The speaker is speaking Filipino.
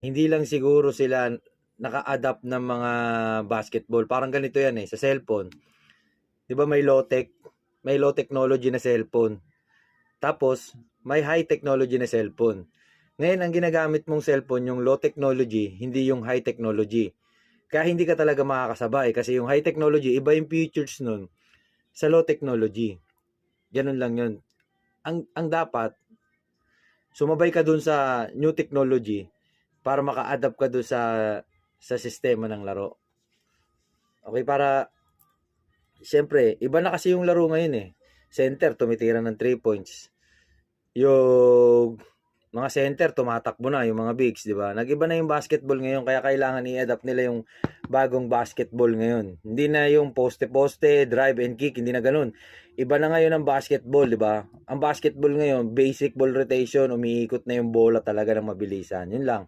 hindi lang siguro sila naka-adapt ng mga basketball. Parang ganito yan sa cellphone. 'Di ba may low technology na cellphone. Tapos may high technology na cellphone. Ngayon ang ginagamit mong cellphone yung low technology, hindi yung high technology. Kaya hindi ka talaga makakasabay kasi yung high technology, iba yung features nun sa low technology. Ganun lang yun. Ang dapat, sumabay ka dun sa new technology para maka-adapt ka dun sa sistema ng laro. Okay, para siyempre, iba na kasi yung laro ngayon Center, tumitira ng 3 points. Yung mga center, tumatakbo na yung mga bigs, di ba? Nag-iba na yung basketball ngayon, kaya kailangan i-adapt nila yung bagong basketball ngayon. Hindi na yung poste-poste, drive and kick, hindi na ganun. Iba na ngayon ang basketball, di ba? Ang basketball ngayon, basic ball rotation, umiikot na yung bola talaga ng mabilisan. Yun lang.